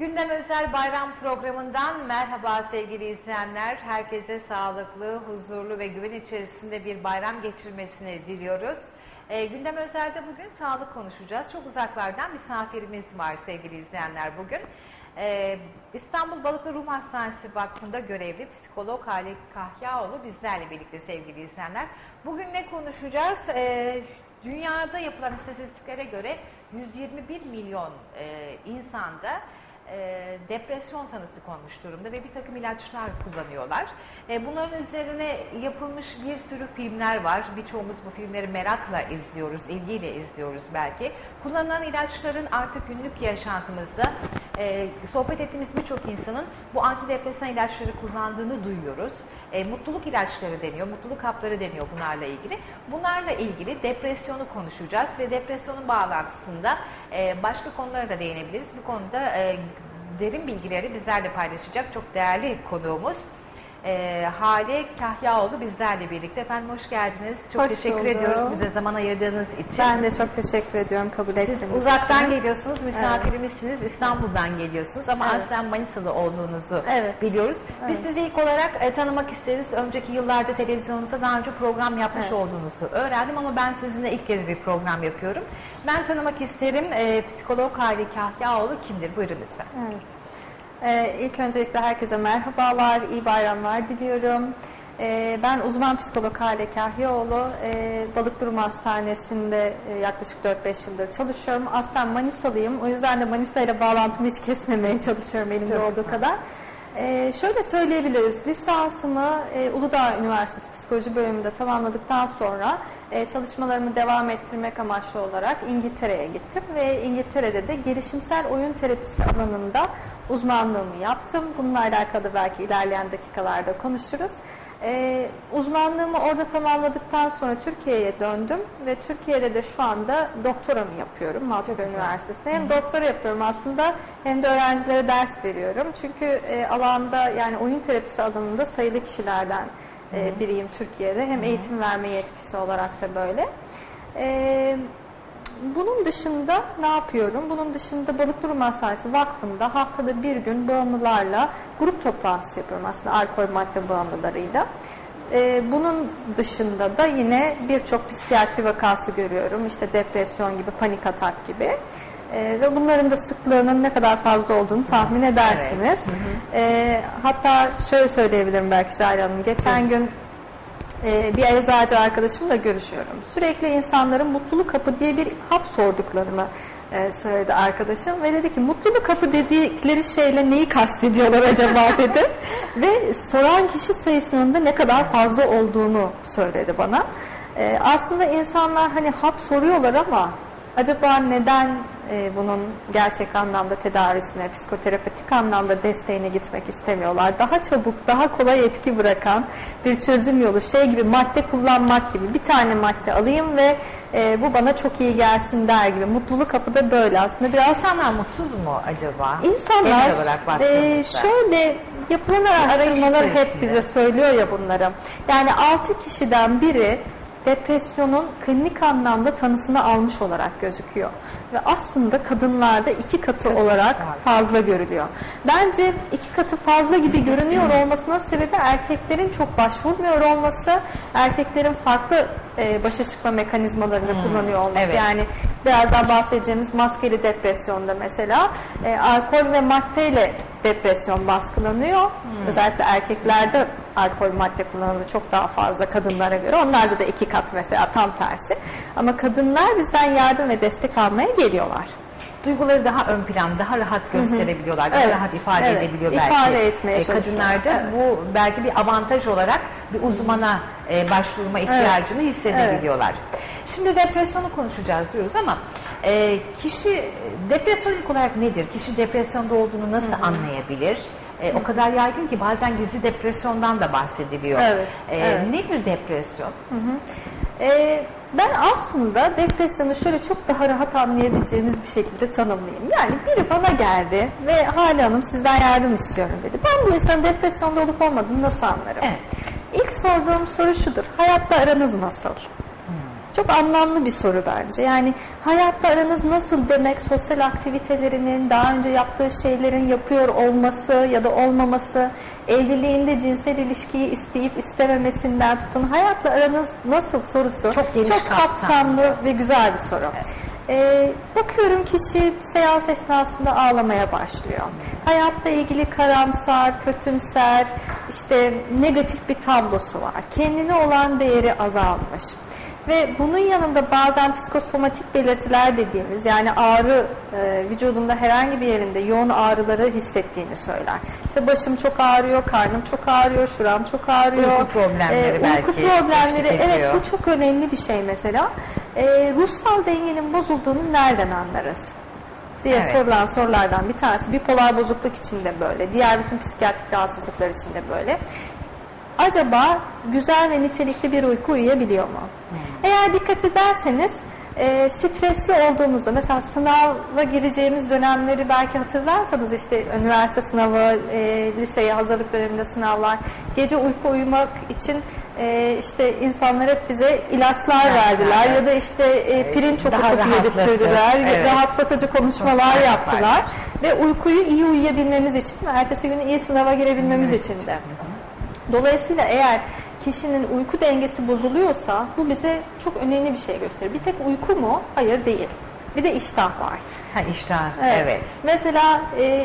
Gündem Özel Bayram programından merhaba sevgili izleyenler. Herkese sağlıklı, huzurlu ve güven içerisinde bir bayram geçirmesini diliyoruz. Gündem Özel'de bugün sağlık konuşacağız. Çok uzaklardan misafirimiz var sevgili izleyenler bugün. İstanbul Balıklı Ruh Hastanesi Vakfı'nda görevli psikolog Hale Kahyaoğlu bizlerle birlikte sevgili izleyenler. Bugün ne konuşacağız? Dünyada yapılan istatistiklere göre 121 milyon insanda depresyon tanısı konmuş durumda ve bir takım ilaçlar kullanıyorlar. Bunların üzerine yapılmış bir sürü filmler var. Birçoğumuz bu filmleri merakla izliyoruz, ilgiyle izliyoruz belki. Kullanılan ilaçların artık günlük yaşantımızda sohbet ettiğimiz birçok insanın bu antidepresan ilaçları kullandığını duyuyoruz. Mutluluk ilaçları deniyor, mutluluk hapları deniyor bunlarla ilgili. Bunlarla ilgili depresyonu konuşacağız ve depresyonun bağlantısında başka konulara da değinebiliriz. Bu konuda derin bilgileri bizlerle paylaşacak çok değerli konuğumuz Hale Kahyaoğlu bizlerle birlikte. Efendim hoş geldiniz. Çok teşekkür ediyoruz bize zaman ayırdığınız için. Ben de çok teşekkür ediyorum kabul ettiğiniz için. Siz uzaktan geliyorsunuz, misafirimizsiniz. Evet. İstanbul'dan geliyorsunuz ama aslen Manisalı olduğunuzu biliyoruz. Biz sizi ilk olarak tanımak isteriz. Önceki yıllarda televizyonumuzda daha önce program yapmış olduğunuzu öğrendim ama ben sizinle ilk kez bir program yapıyorum. Ben tanımak isterim. Psikolog Hale Kahyaoğlu kimdir? Buyurun lütfen. Evet. İlk öncelikle herkese merhabalar, iyi bayramlar diliyorum. Ben uzman psikolog Hale Kahyaoğlu, Balıklı Ruh Hastanesi'nde yaklaşık 4-5 yıldır çalışıyorum. Aslen Manisalıyım, o yüzden de Manisa ile bağlantımı hiç kesmemeye çalışıyorum elimde olduğu kadar. Şöyle söyleyebiliriz, lisansımı Uludağ Üniversitesi Psikoloji bölümünde tamamladıktan sonra çalışmalarımı devam ettirmek amaçlı olarak İngiltere'ye gittim ve İngiltere'de de gelişimsel oyun terapisi alanında uzmanlığımı yaptım. Bununla alakalı belki ilerleyen dakikalarda konuşuruz. Uzmanlığımı orada tamamladıktan sonra Türkiye'ye döndüm ve Türkiye'de de şu anda doktoramı yapıyorum Maltepe Üniversitesi'nde. Hem doktora yapıyorum aslında hem de öğrencilere ders veriyorum. Çünkü alanda yani oyun terapisi alanında sayılı kişilerden biriyim Türkiye'de. Hem eğitim verme yetkisi olarak da böyle. Bunun dışında ne yapıyorum? Bunun dışında Balıklı Ruh Hastanesi Vakfı'nda haftada bir gün bağımlılarla grup toplantısı yapıyorum aslında alkol madde bağımlılarıyla. Bunun dışında da yine birçok psikiyatri vakası görüyorum. İşte depresyon gibi, panik atak gibi. Ve bunların da sıklığının ne kadar fazla olduğunu tahmin edersiniz. Evet. Hatta şöyle söyleyebilirim belki Cahil Hanım. Geçen gün bir eczacı arkadaşımla görüşüyorum. Sürekli insanların mutluluk hapı diye bir hap sorduklarını söyledi arkadaşım ve dedi ki mutluluk hapı dedikleri şeyle neyi kastediyorlar acaba dedi ve soran kişi sayısının da ne kadar fazla olduğunu söyledi bana. Aslında insanlar hani hap soruyorlar ama acaba neden bunun gerçek anlamda tedavisine, psikoterapetik anlamda desteğine gitmek istemiyorlar? Daha çabuk, daha kolay etki bırakan bir çözüm yolu. Şey gibi madde kullanmak gibi. Bir tane madde alayım ve bu bana çok iyi gelsin der gibi. Mutluluk hapı da böyle aslında. Biraz İnsanlar mutsuz mu acaba? İnsanlar şöyle yapılan araştırmalar hep bize söylüyor ya bunları. Yani 6 kişiden biri depresyonun klinik anlamda tanısını almış olarak gözüküyor. Ve aslında kadınlarda 2 katı olarak fazla görülüyor. Bence 2 katı fazla gibi görünüyor olmasının sebebi erkeklerin çok başvurmuyor olması, erkeklerin farklı başa çıkma mekanizmalarını kullanıyor olması. Evet. Yani birazdan bahsedeceğimiz maskeli depresyonda mesela alkol ve maddeyle depresyon baskılanıyor. Özellikle erkeklerde alkol madde kullanımı çok daha fazla kadınlara göre. Onlarda da 2 kat mesela tam tersi. Ama kadınlar bizden yardım ve destek almaya geliyorlar. Duyguları daha ön plan, daha rahat gösterebiliyorlar, daha rahat ifade edebiliyor belki. İfade etmeye kadınlarda bu belki bir avantaj olarak bir uzmana başvurma ihtiyacını hissedebiliyorlar. Şimdi depresyonu konuşacağız diyoruz ama kişi depresyon ilk olarak nedir? Kişi depresyonda olduğunu nasıl anlayabilir? O kadar yaygın ki bazen gizli depresyondan da bahsediliyor. Nedir depresyon? Ben aslında depresyonu şöyle çok daha rahat anlayabileceğimiz bir şekilde tanımlayayım. Yani biri bana geldi ve Hale Hanım sizden yardım istiyorum dedi. Ben bu insanın depresyonda olup olmadığını nasıl anlarım? İlk sorduğum soru şudur. Hayatta aranız nasıl? çok anlamlı bir soru bence. Yani hayatta aranız nasıl demek, sosyal aktivitelerinin, daha önce yaptığı şeylerin yapıyor olması ya da olmaması, evliliğinde cinsel ilişkiyi isteyip istememesinden tutun, hayatla aranız nasıl sorusu Çok geniş, kapsamlı ve güzel bir soru. Bakıyorum kişi seans esnasında ağlamaya başlıyor. Hayatla ilgili karamsar, kötümser, işte negatif bir tablosu var. Kendine olan değeri azalmış. Ve bunun yanında bazen psikosomatik belirtiler dediğimiz, yani ağrı, vücudunda herhangi bir yerinde yoğun ağrıları hissettiğini söyler. İşte başım çok ağrıyor, karnım çok ağrıyor, şuram çok ağrıyor. Uyku problemleri belki. Uyku problemleri, eşlik ediyor. evet, bu çok önemli bir şey mesela. Ruhsal dengenin bozulduğunu nereden anlarız diye sorulan sorulardan bir tanesi. Bipolar bozukluk için de böyle, diğer bütün psikiyatrik rahatsızlıklar için de böyle. Acaba güzel ve nitelikli bir uyku uyuyabiliyor mu? Eğer dikkat ederseniz stresli olduğumuzda, mesela sınava gireceğimiz dönemleri belki hatırlarsanız, işte üniversite sınavı, liseye hazırlık döneminde sınavlar, gece uyku uyumak için işte insanlar hep bize ilaçlar verdiler ya da işte pirinç okutup yedirttirdiler, rahatlatıcı konuşmalar yaptılar ve uykuyu iyi uyuyabilmemiz için ve ertesi gün iyi sınava girebilmemiz için de. Dolayısıyla eğer kişinin uyku dengesi bozuluyorsa bu bize çok önemli bir şey gösterir. Bir tek uyku mu? Hayır, değil. Bir de iştah var. Ha, iştah, evet. Mesela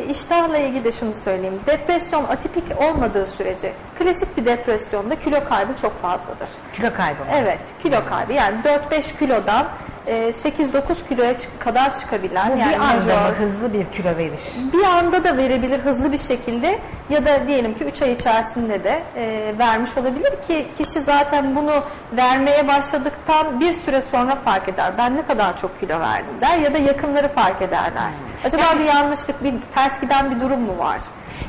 iştahla ilgili de şunu söyleyeyim. Depresyon atipik olmadığı sürece, klasik bir depresyonda kilo kaybı çok fazladır. Kilo kaybı mı? Evet, kilo kaybı. Yani 4-5 kilodan 8-9 kiloya kadar çıkabilen, bu yani bir anda hızlı bir kilo veriş. Bir anda da verebilir hızlı bir şekilde ya da diyelim ki 3 ay içerisinde de vermiş olabilir ki kişi zaten bunu vermeye başladıktan bir süre sonra fark eder. Ben ne kadar çok kilo verdim der ya da yakınları fark ederler. Acaba bir yanlışlık, bir ters giden bir durum mu var?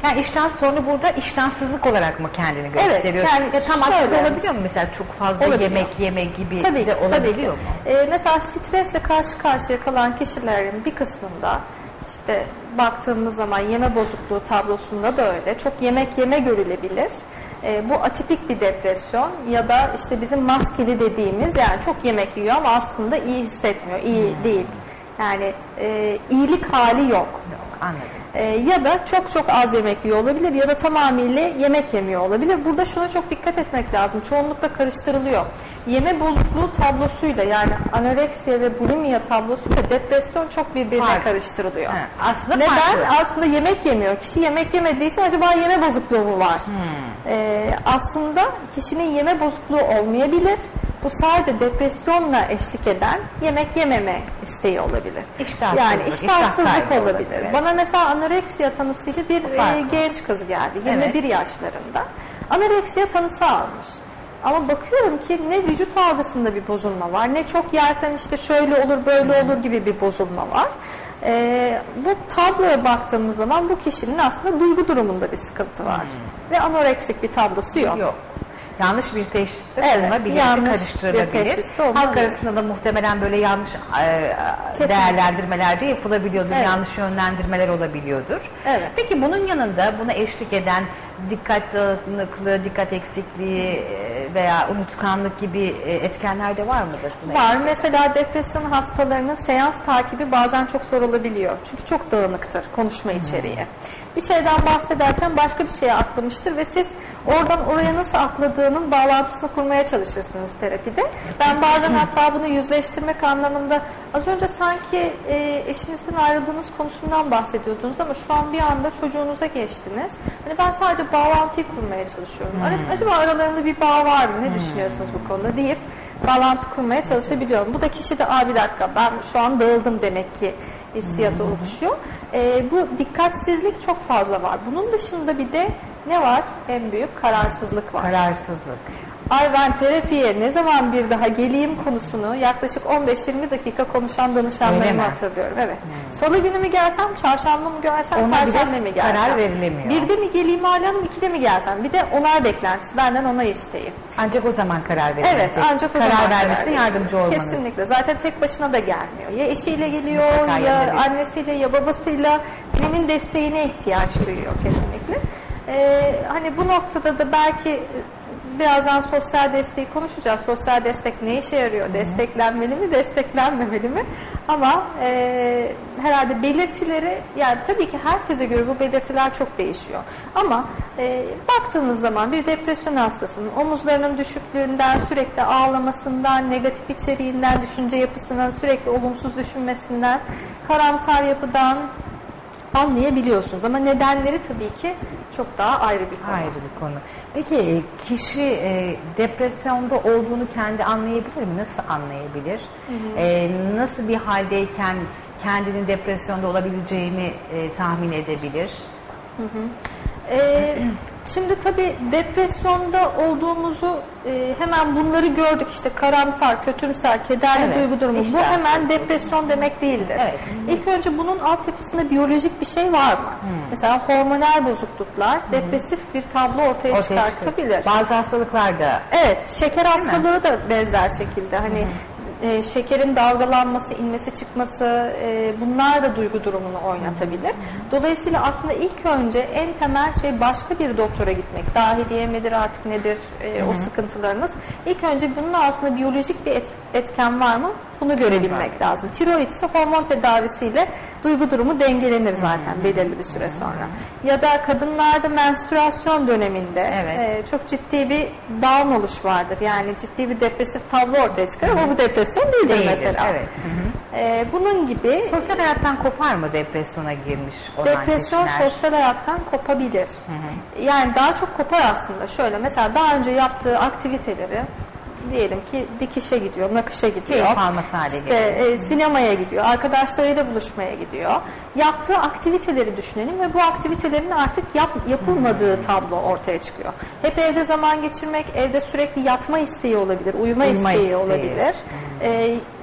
Yani iştah sorunu burada iştahsızlık olarak mı kendini gösteriyor? Evet, yani tam aksi olabiliyor mu mesela, çok fazla yemek yeme gibi de olabiliyor mu? Mesela stresle karşı karşıya kalan kişilerin bir kısmında işte baktığımız zaman yeme bozukluğu tablosunda da öyle. Çok yemek yeme görülebilir. Bu atipik bir depresyon ya da işte bizim maskeli dediğimiz, yani çok yemek yiyor ama aslında iyi hissetmiyor, iyi değil. Yani iyilik hali yok. Anladım. Ya da çok az yemek yiyor olabilir ya da tamamıyla yemek yemiyor olabilir. Burada şuna çok dikkat etmek lazım. Çoğunlukla karıştırılıyor. Yeme bozukluğu tablosuyla, yani anoreksiya ve bulimia tablosuyla depresyon çok birbirine karıştırılıyor. Aslında neden? Farklı. Aslında yemek yemiyor. Kişi yemek yemediği için acaba yeme bozukluğu mu var? Aslında kişinin yeme bozukluğu olmayabilir. Bu sadece depresyonla eşlik eden yemek yememe isteği olabilir. Yani iştahsızlık olabilir. Evet. Bana mesela anoreksiya tanısıyla bir genç kız geldi. 21 yaşlarında. Anoreksiya tanısı almış. Ama bakıyorum ki ne vücut algısında bir bozulma var, ne çok yersen işte şöyle olur böyle olur gibi bir bozulma var. Bu tabloya baktığımız zaman bu kişinin aslında duygu durumunda bir sıkıntı var. Ve anoreksik bir tablosu yok. Yanlış bir teşhis de bununla birlikte karıştırılabilir. Halk arasında da muhtemelen böyle yanlış değerlendirmeler de yapılabiliyordur. Evet. Yanlış yönlendirmeler olabiliyordur. Evet. Peki bunun yanında buna eşlik eden dikkat dağınıklığı, dikkat eksikliği veya unutkanlık gibi etkenler de var mıdır? Var. Mesela depresyon hastalarının seans takibi bazen çok zor olabiliyor. Çünkü çok dağınıktır konuşma içeriği. Bir şeyden bahsederken başka bir şeye atlamıştır ve siz oradan oraya nasıl atladığının bağlantısını kurmaya çalışırsınız terapide. Ben bazen hatta bunu yüzleştirmek anlamında, az önce sanki eşinizden ayrıldığınız konusundan bahsediyordunuz ama şu an bir anda çocuğunuza geçtiniz. Hani ben sadece bağlantıyı kurmaya çalışıyorum. Acaba aralarında bir bağ var mı? Ne düşünüyorsunuz bu konuda deyip bağlantı kurmaya çalışabiliyorum. Bu da kişide bir dakika ben şu an dağıldım demek ki hissiyatı oluşuyor. Bu dikkatsizlik çok fazla var. Bunun dışında bir de ne var? En büyük kararsızlık var. Kararsızlık. Ay ben terapiye ne zaman bir daha geleyim konusunu yaklaşık 15-20 dakika konuşan danışanlarımı hatırlıyorum. Evet. Salı günü mü gelsem, çarşamba mı gelsem, perşembe mi gelsem? Karar verilemiyor. Birde mi geleyim Hale Hanım, 2'de mi gelsem? Bir de onay beklentisi, benden onay isteği. Ancak o zaman karar verilecek. Evet, ancak o karar zaman vermesine yardımcı olmanız. Kesinlikle. Zaten tek başına da gelmiyor. Ya eşiyle geliyor, ya annesiyle, ya babasıyla birinin desteğine ihtiyaç duyuyor kesinlikle. Hani bu noktada da belki birazdan sosyal desteği konuşacağız. Sosyal destek ne işe yarıyor? Desteklenmeli mi, desteklenmemeli mi? Ama herhalde belirtileri, yani tabii ki herkese göre bu belirtiler çok değişiyor. Ama baktığınız zaman bir depresyon hastasının omuzlarının düşüklüğünden, sürekli ağlamasından, negatif içeriğinden, düşünce yapısından, sürekli olumsuz düşünmesinden, karamsar yapıdan anlayabiliyorsunuz. Ama nedenleri tabii ki çok daha ayrı bir konu. Ayrı bir konu. Peki kişi depresyonda olduğunu kendi anlayabilir mi? Nasıl anlayabilir? Nasıl bir haldeyken kendinin depresyonda olabileceğini tahmin edebilir? Şimdi tabii depresyonda olduğumuzu hemen bunları gördük, işte karamsar, kötümser, kederli duygu durumu. Bu hemen depresyon demek değildir. Evet. İlk önce bunun altyapısında biyolojik bir şey var mı? Mesela hormonal bozukluklar depresif bir tablo ortaya çıkartabilir. Bazı hastalıklarda. Evet, şeker hastalığı da benzer şekilde. Hani şekerin dalgalanması, inmesi, çıkması, bunlar da duygu durumunu oynatabilir. Dolayısıyla aslında ilk önce en temel şey başka bir doktora gitmek. Dahiliye midir artık nedir o sıkıntılarınız. İlk önce bunun aslında biyolojik bir etken var mı? Bunu görebilmek lazım. Tiroid ise hormon tedavisiyle duygu durumu dengelenir zaten belirli bir süre sonra. Ya da kadınlarda menstrüasyon döneminde çok ciddi bir down oluş vardır. Yani ciddi bir depresif tablo ortaya çıkar ama bu depresyon değildir mesela. Evet. Bunun gibi sosyal hayattan kopar mı depresyona girmiş olan depresyon kişiler? sosyal hayattan kopabilir. Yani daha çok kopar aslında. Şöyle mesela daha önce yaptığı aktiviteleri, diyelim ki dikişe gidiyor, nakışa gidiyor. Keyif alması hale geliyor. Sinemaya gidiyor, arkadaşlarıyla buluşmaya gidiyor. Yaptığı aktiviteleri düşünelim ve bu aktivitelerin artık yapılmadığı tablo ortaya çıkıyor. Hep evde zaman geçirmek, evde sürekli yatma isteği olabilir, uyuma isteği olabilir.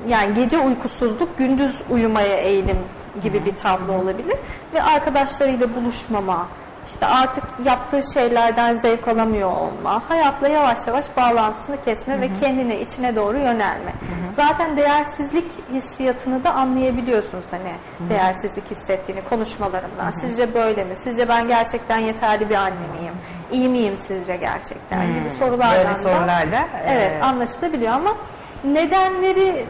Yani gece uykusuzluk, gündüz uyumaya eğilim gibi bir tablo olabilir. Ve arkadaşlarıyla buluşmama, İşte artık yaptığı şeylerden zevk alamıyor olma, hayatla yavaş yavaş bağlantısını kesme ve kendine, içine doğru yönelme. Zaten değersizlik hissiyatını da anlayabiliyorsunuz, hani değersizlik hissettiğini konuşmalarından. Sizce böyle mi? Sizce ben gerçekten yeterli bir anne miyim? İyi miyim sizce gerçekten? Gibi sorulardan sorularla anlaşılabiliyor ama nedenleri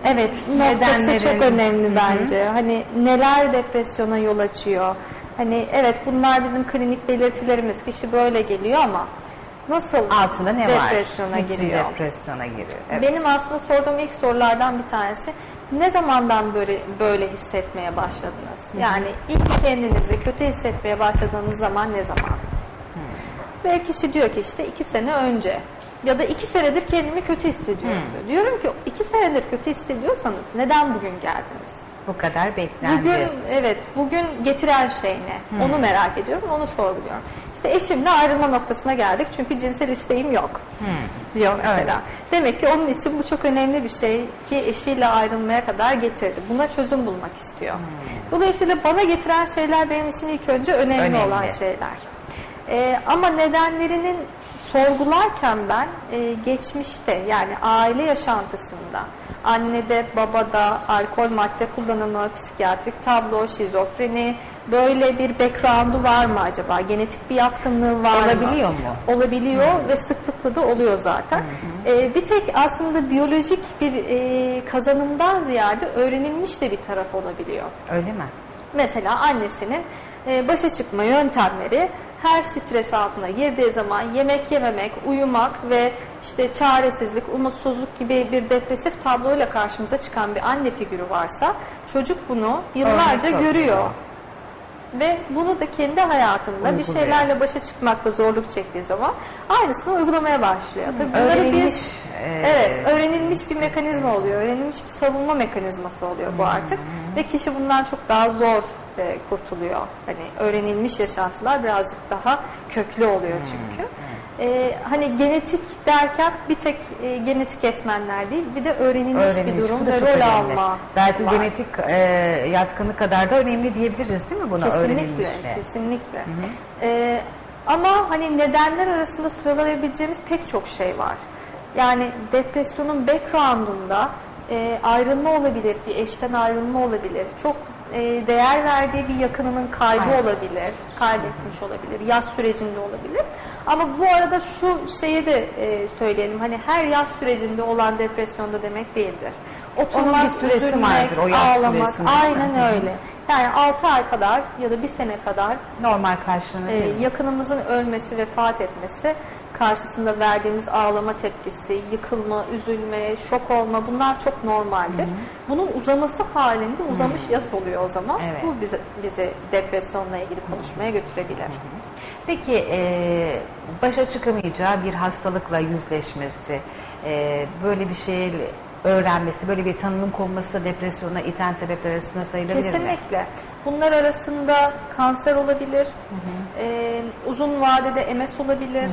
noktası çok önemli bence. Hani neler depresyona yol açıyor? Hani evet bunlar bizim klinik belirtilerimiz. Kişi böyle geliyor ama nasıl altında ne depresyona var? giriyor? Depresyona giriyor. Evet. Benim aslında sorduğum ilk sorulardan bir tanesi, ne zamandan böyle hissetmeye başladınız? Yani ilk kendinizi kötü hissetmeye başladığınız zaman ne zaman? Ve kişi diyor ki işte 2 sene önce ya da 2 senedir kendimi kötü hissediyorum diyor. Diyorum ki 2 senedir kötü hissediyorsanız neden bugün geldiniz? Bu kadar beklendi. Bugün getiren şey ne? Onu merak ediyorum, onu sorguluyorum. İşte eşimle ayrılma noktasına geldik çünkü cinsel isteğim yok diyor mesela. Öyle. Demek ki onun için bu çok önemli bir şey ki eşiyle ayrılmaya kadar getirdi. Buna çözüm bulmak istiyor. Dolayısıyla bana getiren şeyler benim için ilk önce önemli olan şeyler. Ama nedenlerinin sorgularken ben geçmişte, yani aile yaşantısında, annede, babada alkol madde kullanımı, psikiyatrik tablo, şizofreni, böyle bir background'u var mı acaba? Genetik bir yatkınlığı var mı? Olabiliyor mu? Olabiliyor ve sıklıkla da oluyor zaten. Bir tek aslında biyolojik bir kazanımdan ziyade öğrenilmiş de bir taraf olabiliyor. Öyle mi? Mesela annesinin başa çıkma yöntemleri, her stres altına girdiği zaman yemek yememek, uyumak ve işte çaresizlik, umutsuzluk gibi bir depresif tabloyla karşımıza çıkan bir anne figürü varsa çocuk bunu yıllarca görüyor. Ve bunu da kendi hayatında bir şeylerle başa çıkmakta zorluk çektiği zaman aynısını uygulamaya başlıyor. Tabii bunları öğrenilmiş bir mekanizma oluyor. Öğrenilmiş bir savunma mekanizması oluyor bu artık. Ve kişi bundan çok daha zor kurtuluyor. Hani öğrenilmiş yaşantılar birazcık daha köklü oluyor çünkü. Hani genetik derken bir tek genetik etmenler değil, bir de öğrenilmiş bir durum ve rol alma. Belki genetik yatkınlık kadar da önemli diyebiliriz değil mi buna? Kesinlikle, kesinlikle. Ama hani nedenler arasında sıralayabileceğimiz pek çok şey var. Yani depresyonun background'unda ayrılma olabilir, bir eşten ayrılma olabilir. Çok değer verdiği bir yakınının kaybı Aynen. olabilir, kaybetmiş olabilir, yaz sürecinde olabilir. Ama bu arada şu şeyi de söyleyelim, hani her yaz sürecinde olan depresyonda demek değildir. Onun bir süresi vardır, o yaz ağlamak, süresinde. aynen öyle. Yani 6 ay kadar ya da 1 sene kadar Normal karşılanabilir. yakınımızın ölmesi, vefat etmesi karşısında verdiğimiz ağlama tepkisi, yıkılma, üzülme, şok olma, bunlar çok normaldir. Bunun uzaması halinde uzamış yas oluyor o zaman. Evet. Bu bizi depresyonla ilgili konuşmaya götürebilir. Peki başa çıkamayacağı bir hastalıkla yüzleşmesi, böyle bir şey öğrenmesi, böyle bir tanının konması da depresyona iten sebepler arasında sayılabilir mi? Kesinlikle. Bunlar arasında kanser olabilir, uzun vadede MS olabilir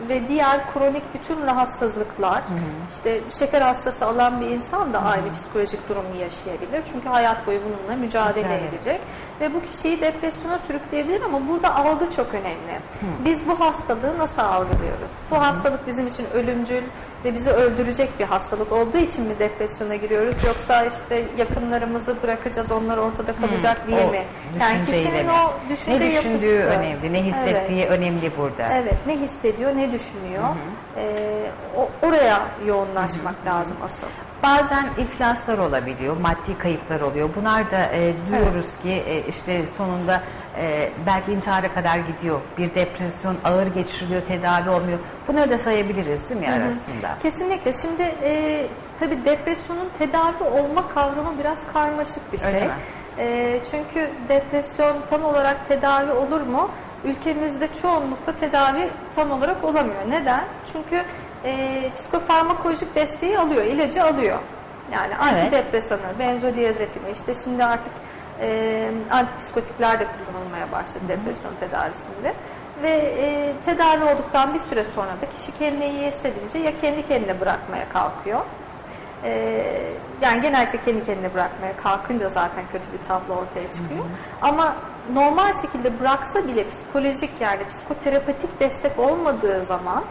ve diğer kronik bütün rahatsızlıklar. İşte şeker hastası olan bir insan da aynı psikolojik durumu yaşayabilir. Çünkü hayat boyu bununla mücadele edecek. Ve bu kişiyi depresyona sürükleyebilir ama burada algı çok önemli. Biz bu hastalığı nasıl algılıyoruz? Bu hastalık bizim için ölümcül ve bizi öldürecek bir hastalık olduğu için mi depresyona giriyoruz? Yoksa işte yakınlarımızı bırakacağız, onlar ortada kalacak diye mi? Yani kişinin o düşünce ne düşündüğü yapısı, önemli, ne hissettiği önemli burada. Evet, ne hissediyor, ne düşünüyor? Oraya yoğunlaşmak lazım asıl. Bazen iflaslar olabiliyor, maddi kayıplar oluyor. Bunlar da diyoruz ki işte sonunda belki intihara kadar gidiyor. Bir depresyon ağır geçiriliyor, tedavi olmuyor. Bunları da sayabiliriz değil mi arasında? Kesinlikle. Şimdi tabii depresyonun tedavi olma kavramı biraz karmaşık bir şey. Öyle mi? Çünkü depresyon tam olarak tedavi olur mu? Ülkemizde çoğunlukla tedavi tam olarak olamıyor. Neden? Çünkü psikofarmakolojik desteği alıyor, ilacı alıyor. Yani antidepresanı, benzodiazepini, işte şimdi artık antipsikotikler de kullanılmaya başladı depresyon tedavisinde. Ve tedavi olduktan bir süre sonra da kişi kendini iyi hissedince ya kendi kendine bırakmaya kalkıyor. Yani genellikle kendi kendine bırakmaya kalkınca zaten kötü bir tablo ortaya çıkıyor. Ama normal şekilde bıraksa bile psikolojik, yani psikoterapetik destek olmadığı zaman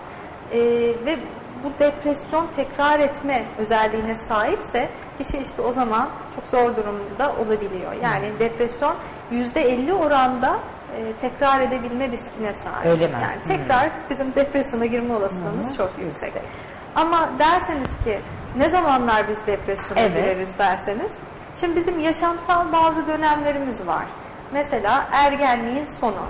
ve bu depresyon tekrar etme özelliğine sahipse kişi işte o zaman çok zor durumda olabiliyor. Yani depresyon %50 oranda tekrar edebilme riskine sahip. Öyle mi? Yani tekrar bizim depresyona girme olasılığımız çok yüksek. Ama derseniz ki ne zamanlar biz depresyona gireriz derseniz, şimdi bizim yaşamsal bazı dönemlerimiz var. Mesela ergenliğin sonu.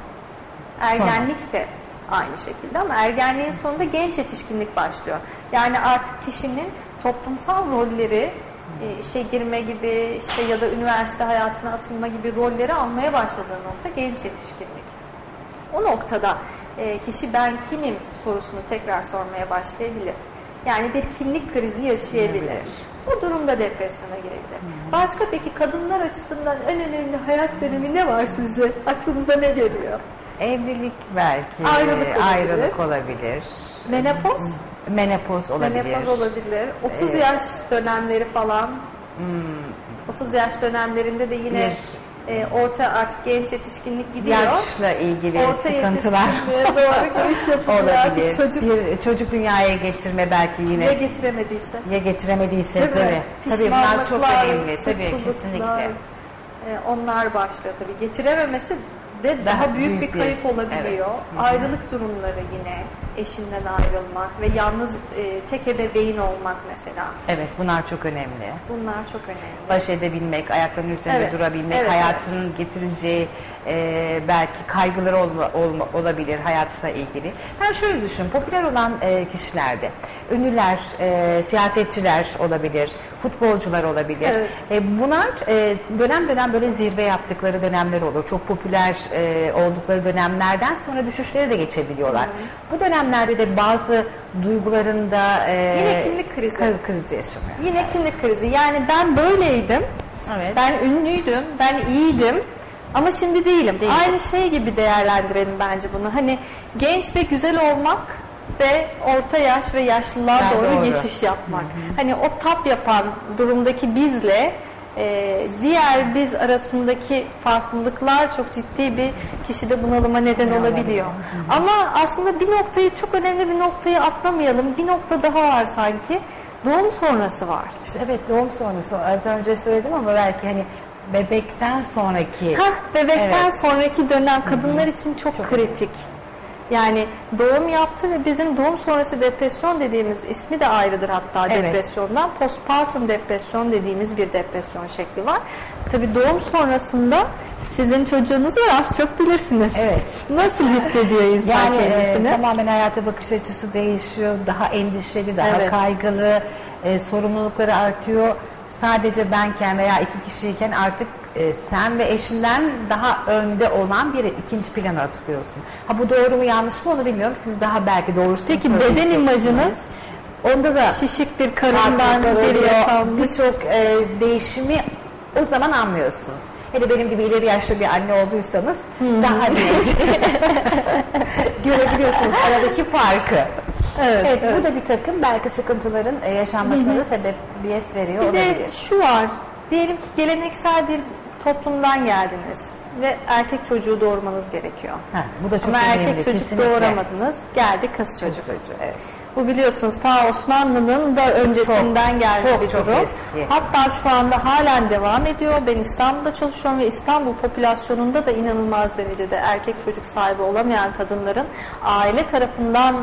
Ergenlik de aynı şekilde ama ergenliğin sonunda genç yetişkinlik başlıyor. Yani artık kişinin toplumsal rolleri, işe girme gibi işte ya da üniversite hayatına atılma gibi rolleri almaya başladığı nokta genç yetişkinlik. O noktada kişi ben kimim sorusunu tekrar sormaya başlayabilir. Yani bir kimlik krizi yaşayabilir. O durumda depresyona girebilir. Başka peki kadınlar açısından en önemli hayat dönemi ne var sizce? Aklınıza ne geliyor? Evlilik belki, ayrılık olabilir. Menopoz? Menopoz olabilir. Menopoz olabilir. 30 yaş dönemleri falan. 30 yaş dönemlerinde de yine orta artık genç yetişkinlik gidiyor. Yaşla ilgili orta sıkıntılar doğru giriş yapılıyor. olabilir. Çocuk dünyaya getirme belki yine. Ya getiremediyse. Ya getiremediyse tabii. Tabii bunlar çok önemli. Tabii kesinlikle. Onlar başlıyor tabii. Getirememesi de daha büyük bir kayıp olabiliyor. Evet. Ayrılık durumları yine, eşinden ayrılmak ve yalnız tek ebeveyn olmak mesela. Evet, bunlar çok önemli. Bunlar çok önemli. Baş edebilmek, ayaklarının üzerinde durabilmek, hayatının getireceği belki kaygıları olabilir hayatla ilgili. Ben şöyle düşünüyorum, popüler olan kişilerde, ünlüler, siyasetçiler olabilir, futbolcular olabilir. Evet. Bunlar dönem dönem böyle zirve yaptıkları dönemler olur. Çok popüler oldukları dönemlerden sonra düşüşleri de geçebiliyorlar. Bu dönemlerde de bazı duygularında yine kimlik krizi yaşanıyor. Yine kimlik krizi. Yani ben böyleydim, ben ünlüydüm, ben iyiydim. Ama şimdi değilim. Aynı şey gibi değerlendirelim bence bunu. Hani genç ve güzel olmak ve orta yaş ve yaşlılığa doğru geçiş yapmak. Hani o tap yapan durumdaki bizle diğer biz arasındaki farklılıklar çok ciddi bir kişide bunalıma neden olabiliyor. Ama aslında bir noktayı, çok önemli bir noktayı atlamayalım. Bir nokta daha var sanki. Doğum sonrası var. İşte evet, doğum sonrası. Az önce söyledim ama belki hani bebekten sonraki. Bebekten Evet. sonraki dönem kadınlar için çok kritik. Yani doğum yaptı ve bizim doğum sonrası depresyon dediğimiz ismi de ayrıdır hatta Evet. depresyondan. Postpartum depresyon dediğimiz bir depresyon şekli var. Tabii doğum sonrasında sizin çocuğunuz var, az çok bilirsiniz. Evet. Nasıl hissediyor insan Yani kendisini? tamamen hayata bakış açısı değişiyor. Daha endişeli, daha Evet. kaygılı, sorumlulukları artıyor. Sadece benken veya iki kişiyken artık sen ve eşinden daha önde olan bir ikinci plana atılıyorsun. Ha bu doğru mu yanlış mı onu bilmiyorum. Siz daha belki doğrusunu Peki beden söyleyeceksiniz. imajınız? Onda da Şişik bir karından farklılıklar geriye oluyor. kalmış. Birçok değişimi o zaman anlıyorsunuz. Hele benim gibi ileri yaşlı bir anne olduysanız daha net görebiliyorsunuz aradaki farkı. Evet, bu da bir takım belki sıkıntıların yaşanmasına da sebebiyet veriyor Bir olabilir. de şu var, diyelim ki geleneksel bir toplumdan geldiniz ve erkek çocuğu doğurmanız gerekiyor. Bu da çok Ama önemli. erkek çocuk kesinlikle. doğuramadınız, geldi kız çocuk. Evet. Bu biliyorsunuz ta Osmanlı'nın da öncesinden geldi bir çok durum. eski. Hatta şu anda halen devam ediyor. Ben İstanbul'da çalışıyorum ve İstanbul popülasyonunda da inanılmaz derecede erkek çocuk sahibi olamayan kadınların aile tarafından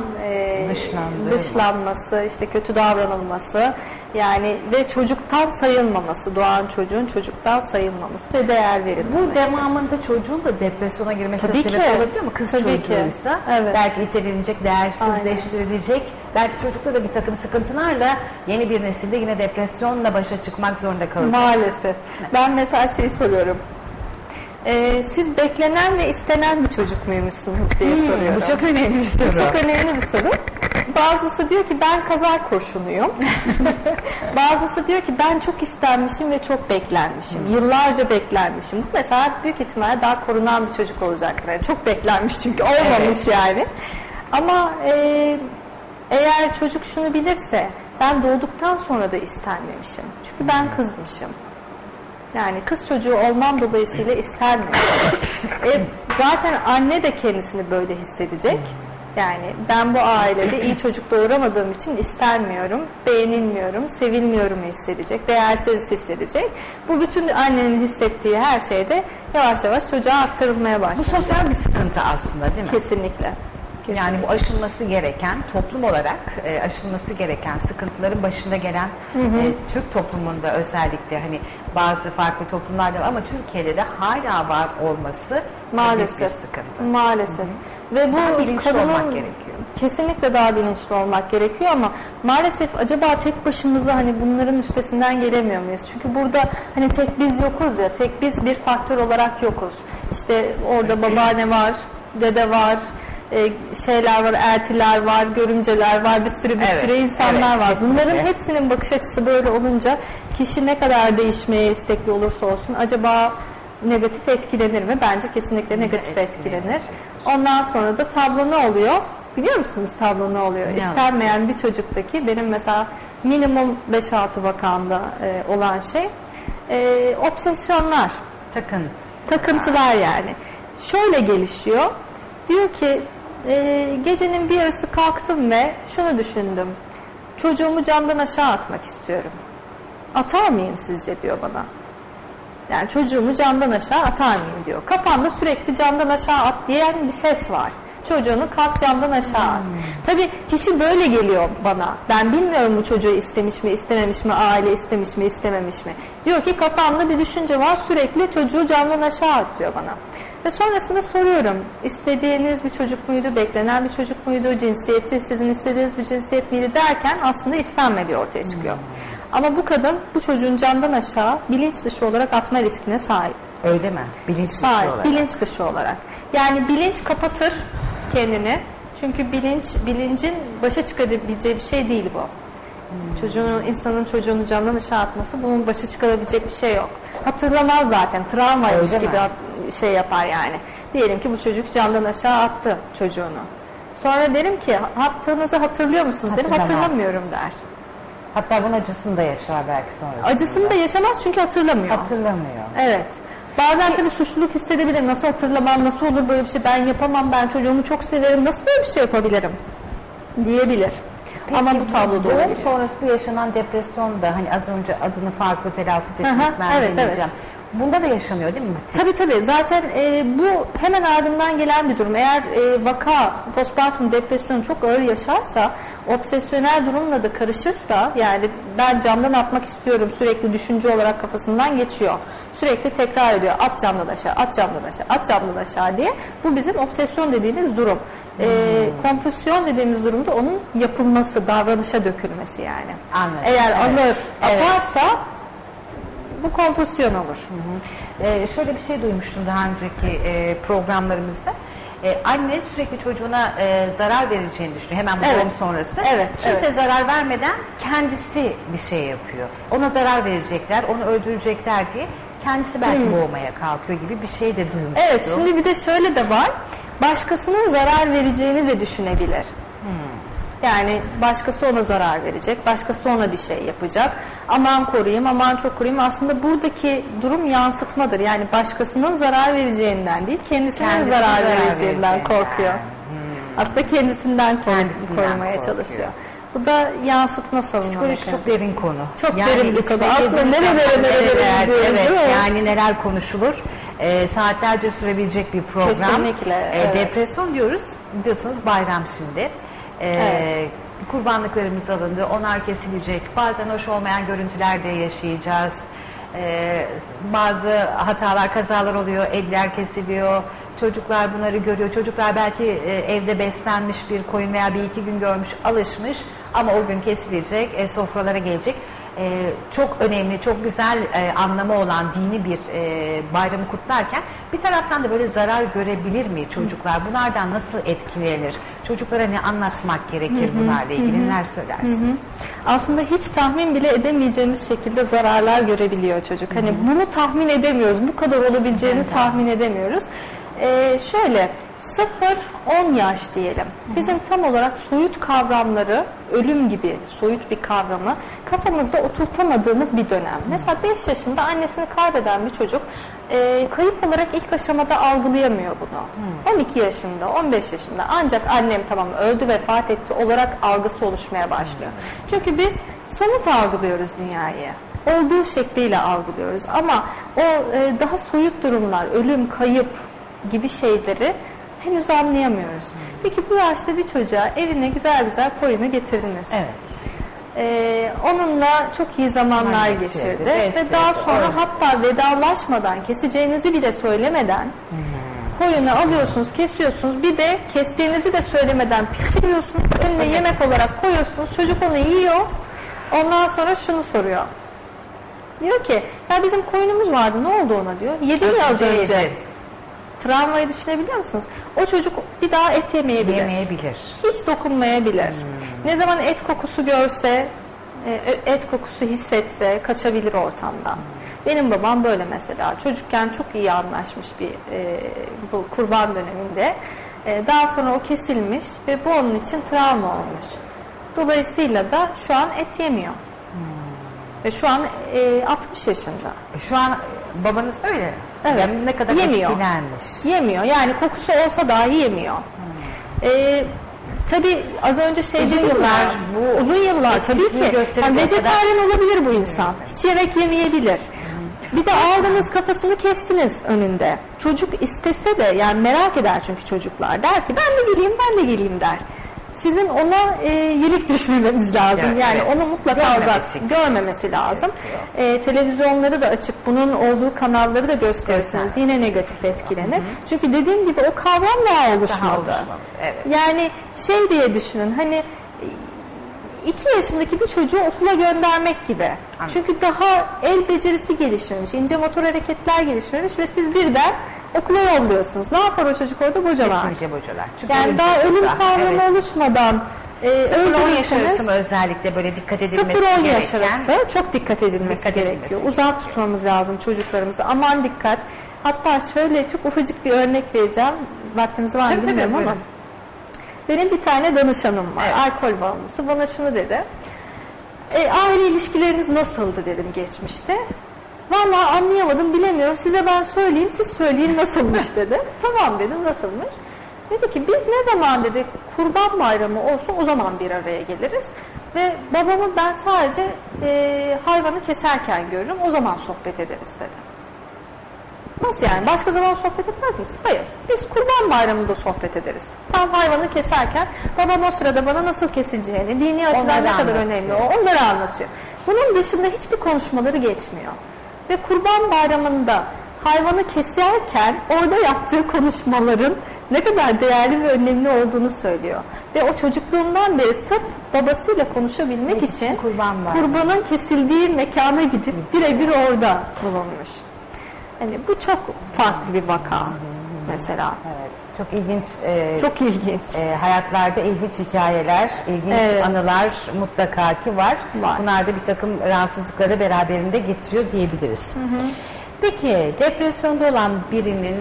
dışlanması, işte kötü davranılması, yani ve çocuktan sayılmaması, doğan çocuğun çocuktan sayılmaması ve değer verilmemesi. Bu devamında çocuğun da depresyona girmesine Tabii sebep ki. olabiliyor mu? Kız Tabii ki. çocuğuysa Evet. belki itelenecek, değersizleştirilecek. Belki çocukta da bir takım sıkıntılarla yeni bir nesilde yine depresyonla başa çıkmak zorunda kalacak. Maalesef. Ben mesela şeyi soruyorum. Siz beklenen ve istenen bir çocuk muymuşsunuz diye soruyorum. Bu çok önemli bir soru. Bu çok önemli bir soru. Bazısı diyor ki ben kaza kurşunuyum. Bazısı diyor ki ben çok istenmişim ve çok beklenmişim. Yıllarca beklenmişim. Bu mesela büyük ihtimalle daha korunan bir çocuk olacaktır. Yani çok beklenmiş çünkü olmamış yani. Ama eğer çocuk şunu bilirse ben doğduktan sonra da istenmemişim. Çünkü ben kızmışım. Yani kız çocuğu olmam dolayısıyla istenmedim. Zaten anne de kendisini böyle hissedecek. Yani ben bu ailede iyi çocuk doğuramadığım için istenmiyorum, beğenilmiyorum, sevilmiyorum hissedecek, değersiz hissedecek. Bu bütün annenin hissettiği her şeyde yavaş yavaş çocuğa aktarılmaya Bu başlayacak. sosyal bir sıkıntı aslında değil mi? Kesinlikle. Yani bu aşılması gereken, toplum olarak aşılması gereken sıkıntıların başında gelen Türk toplumunda özellikle hani bazı farklı toplumlarda var ama Türkiye'de de hala var olması Maalesef. büyük bir sıkıntı. Maalesef. Ve bu Daha bilinçli kadının olmak gerekiyor. Kesinlikle daha bilinçli olmak gerekiyor ama maalesef acaba tek başımıza hani bunların üstesinden gelemiyor muyuz? Çünkü burada hani tek biz yokuz ya, tek biz bir faktör olarak yokuz. İşte orada babaanne var, dede var, şeyler var, eltiler var, görümceler var, bir sürü insanlar var. kesinlikle. Bunların hepsinin bakış açısı böyle olunca kişi ne kadar değişmeye istekli olursa olsun acaba negatif etkilenir mi? Bence kesinlikle negatif etkilenir. Ondan sonra da tablo ne oluyor? Biliyor musunuz tablo ne oluyor? Ne İstenmeyen bir çocuktaki benim mesela minimum 5-6 vakamda olan şey obsesyonlar, takıntılar yani. Şöyle gelişiyor. Diyor ki gecenin bir yarısı kalktım ve şunu düşündüm. Çocuğumu camdan aşağı atmak istiyorum. Atar mıyım sizce diyor bana. Yani çocuğumu camdan aşağı atar mıyım diyor. Kafamda sürekli camdan aşağı at diyen bir ses var. Çocuğunu kalk camdan aşağı at. Tabii kişi böyle geliyor bana. Ben bilmiyorum bu çocuğu istemiş mi, istememiş mi, aile istemiş mi, istememiş mi. Diyor ki kafamda bir düşünce var, sürekli çocuğu camdan aşağı at diyor bana. Ve sonrasında soruyorum, istediğiniz bir çocuk muydu, beklenen bir çocuk muydu, cinsiyeti sizin istediğiniz bir cinsiyet miydi derken aslında istenmediği ortaya çıkıyor. Ama bu kadın bu çocuğun camdan aşağı bilinç dışı olarak atma riskine sahip. Öyle mi? Bilinç dışı Sahip, olarak. bilinç dışı olarak. Yani bilinç kapatır kendini. Çünkü bilincin başa çıkarabileceği bir şey değil bu. İnsanın çocuğunu camdan aşağı atması bunun başa çıkarabilecek bir şey yok. Hatırlamaz zaten. Travmaymış Öyle gibi şey yapar yani. Diyelim ki bu çocuk camdan aşağı attı çocuğunu. Sonra derim ki attığınızı hatırlıyor musunuz? Derim hatırlamıyorum der. Hatta bunun acısını da yaşar belki sonra. Acısını da yaşamaz çünkü hatırlamıyor. Hatırlamıyor. Evet. Bazen tabii suçluluk hissedebilir. Nasıl hatırlamam, nasıl olur böyle bir şey, ben yapamam, ben çocuğumu çok severim, nasıl böyle bir şey yapabilirim diyebilir. Peki, ama bu tablo doğru. Doğum sonrası yaşanan depresyon da hani az önce adını farklı telaffuz etmesini evet. deneyeceğim. Bunda da yaşanıyor değil mi? Tabii. Zaten bu hemen ardından gelen bir durum. Eğer vaka, postpartum depresyon çok ağır yaşarsa, obsesyonel durumla da karışırsa, yani ben camdan atmak istiyorum sürekli düşünce olarak kafasından geçiyor. Sürekli tekrar ediyor. At camdan aşağı, at camdan aşağı, at camdan aşağı diye. Bu bizim obsesyon dediğimiz durum. Kompulsiyon dediğimiz durumda onun yapılması, davranışa dökülmesi yani. Anladım. Eğer alır, atarsa bu kompulsiyon olur. Şöyle bir şey duymuştum daha önceki programlarımızda. Anne sürekli çocuğuna zarar vereceğini düşünüyor. Hemen bu doğum sonrası. Kimse zarar vermeden kendisi bir şey yapıyor. Ona zarar verecekler, onu öldürecekler diye kendisi belki boğmaya kalkıyor gibi bir şey de duymuştum. Evet, şimdi bir de şöyle de var. Başkasının zarar vereceğini de düşünebilir. Yani başkası ona zarar verecek, başkası ona bir şey yapacak. Aman koruyayım, aman çok koruyayım. Aslında buradaki durum yansıtmadır. Yani başkasının zarar vereceğinden değil, kendisinin zarar vereceğinden korkuyor. Aslında kendisinden korumaya çalışıyor. Bu da yansıtma savunma mekanizması. Çok derin konu. Çok derin bir konu. Aslında nerelere gidiyoruz, yani neler konuşulur. Saatlerce sürebilecek bir program. Kesinlikle. Depresyon diyorsunuz bayram şimdi. Kurbanlıklarımız alındı, onlar kesilecek. Bazen hoş olmayan görüntüler de yaşayacağız. Bazı hatalar, kazalar oluyor, eller kesiliyor. Çocuklar bunları görüyor. Çocuklar belki evde beslenmiş bir koyun veya bir iki gün görmüş, alışmış ama o gün kesilecek, sofralara gelecek. Çok önemli, çok güzel anlamı olan dini bir bayramı kutlarken bir taraftan da böyle zarar görebilir mi çocuklar? Bunlardan nasıl etkilenir? Çocuklara ne anlatmak gerekir bunlarla ilgili? Neler söylersiniz? Aslında hiç tahmin bile edemeyeceğimiz şekilde zararlar görebiliyor çocuk. Hani bunu tahmin edemiyoruz. Bu kadar olabileceğini tahmin edemiyoruz. Şöyle 0-10 yaş diyelim. Bizim tam olarak soyut kavramları, ölüm gibi soyut bir kavramı kafamızda oturtamadığımız bir dönem. Mesela 5 yaşında annesini kaybeden bir çocuk kayıp olarak ilk aşamada algılayamıyor bunu. 12 yaşında, 15 yaşında ancak annem tamam öldü, vefat etti olarak algısı oluşmaya başlıyor. Çünkü biz somut algılıyoruz dünyayı. Olduğu şekliyle algılıyoruz ama o daha soyut durumlar, ölüm, kayıp gibi şeyleri henüz anlayamıyoruz. Peki bu yaşta bir çocuğa evine güzel güzel koyunu getirdiniz. Onunla çok iyi zamanlar geçirdi. Ve daha sonra hatta vedalaşmadan, keseceğinizi bile söylemeden koyunu alıyorsunuz, kesiyorsunuz. Bir de kestiğinizi de söylemeden pişiriyorsunuz. Önüne yemek olarak koyuyorsunuz. Çocuk onu yiyor. Ondan sonra şunu soruyor. Diyor ki, ya bizim koyunumuz vardı, ne oldu ona diyor. Yedi mi az önce? Travmayı düşünebiliyor musunuz? O çocuk bir daha et yemeyebilir. Hiç dokunmayabilir. Ne zaman et kokusu görse, et kokusu hissetse kaçabilir ortamdan. Benim babam böyle mesela. Çocukken çok iyi anlaşmış bir bu kurban döneminde. Daha sonra o kesilmiş ve bu onun için travma olmuş. Dolayısıyla da şu an et yemiyor. Ve şu an 60 yaşında. Şu an babanız öyle. Evet. Yani ne kadar etkilenmiş. Yemiyor. Yani kokusu olsa dahi yemiyor. Tabii az önce uzun yıllar tabii ki. Yani vejetaryen olabilir bu insan. Hiç yemek yemeyebilir. Bir de aldınız kafasını kestiniz önünde. Çocuk istese de yani merak eder çünkü çocuklar. Der ki ben de geleyim der. Sizin ona yenik düşmemeniz lazım. Yani onu mutlaka görmemesi lazım. Televizyonları da açıp bunun olduğu kanalları da gösterirseniz yine negatif etkilenir. Çünkü dediğim gibi o kavram daha oluşmadı. Yani şey diye düşünün hani 2 yaşındaki bir çocuğu okula göndermek gibi. Çünkü daha el becerisi gelişmemiş, ince motor hareketler gelişmemiş ve siz birden okula yolluyorsunuz. Ne yapar o çocuk orada? Bocalar. Yani daha ölüm kavramı oluşmadan 0-10 yaş arası mı özellikle böyle dikkat edilmesi gereken? 0-10 yaş arası çok dikkat edilmesi gerekiyor. Uzak tutmamız lazım çocuklarımızı. Aman dikkat. Hatta şöyle çok ufacık bir örnek vereceğim. Vaktimiz var mı bilmiyorum ama. Benim bir tane danışanım var. Alkol bağımlısı. Bana şunu dedi. Aile ilişkileriniz nasıldı dedim geçmişte. Vallahi anlayamadım, bilemiyorum. Size ben söyleyeyim, siz söyleyin nasılmış dedi. Tamam dedim, nasılmış? Dedi ki biz ne zaman dedi Kurban Bayramı olsa o zaman bir araya geliriz. Ve babamı ben sadece hayvanı keserken görürüm, o zaman sohbet ederiz dedi. Nasıl yani? Başka zaman sohbet etmez miyiz? Hayır. Biz Kurban Bayramı'nda sohbet ederiz. Tam hayvanı keserken babam o sırada bana nasıl kesileceğini, dini açıdan Onları ne kadar anlatıyor. önemli onları anlatıyor. Bunun dışında hiçbir konuşmaları geçmiyor. Ve Kurban Bayramı'nda hayvanı keserken orada yaptığı konuşmaların ne kadar değerli ve önemli olduğunu söylüyor. Ve o çocukluğundan beri sırf babasıyla konuşabilmek için kurbanın kesildiği mekana gidip birebir orada bulunmuş. Yani bu çok farklı bir vaka mesela. Evet, çok ilginç. Çok ilginç. Hayatlarda ilginç hikayeler, ilginç anılar mutlaka ki var. Bunlar da bir takım rahatsızlıkları beraberinde getiriyor diyebiliriz. Peki depresyonda olan birinin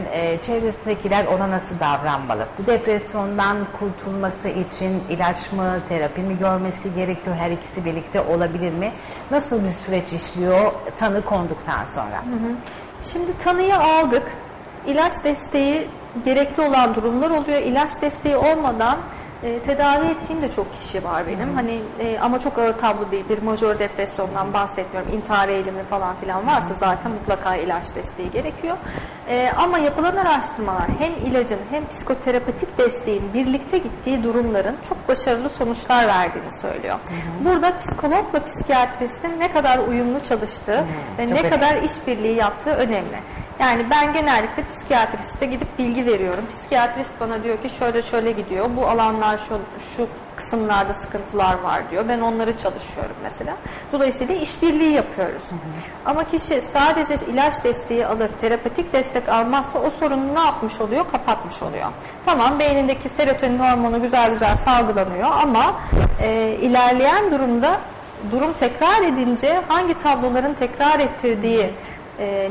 çevresindekiler ona nasıl davranmalı? Bu depresyondan kurtulması için ilaç mı, terapi mi görmesi gerekiyor? Her ikisi birlikte olabilir mi? Nasıl bir süreç işliyor tanı konduktan sonra? Şimdi tanıyı aldık. İlaç desteği gerekli olan durumlar oluyor. İlaç desteği olmadan tedavi ettiğim de çok kişi var benim. Hani ama çok ağır tablo değil. Bir majör depresyondan bahsetmiyorum. İntihar eğilimi falan filan varsa zaten mutlaka ilaç desteği gerekiyor. Ama yapılan araştırmalar hem ilacın hem psikoterapetik desteğin birlikte gittiği durumların çok başarılı sonuçlar verdiğini söylüyor. Burada psikologla psikiyatristin ne kadar uyumlu çalıştığı ve ne kadar işbirliği yaptığı önemli. Yani ben genellikle psikiyatriste gidip bilgi veriyorum. Psikiyatrist bana diyor ki şöyle şöyle gidiyor. Bu alanlar şu kısımlarda sıkıntılar var diyor. Ben onları çalışıyorum mesela. Dolayısıyla işbirliği yapıyoruz. Ama kişi sadece ilaç desteği alır, terapetik destek almazsa o sorunu ne yapmış oluyor? Kapatmış oluyor. Tamam, beynindeki serotonin hormonu güzel güzel salgılanıyor ama ilerleyen durumda durum tekrar edince hangi tabloların tekrar ettirdiği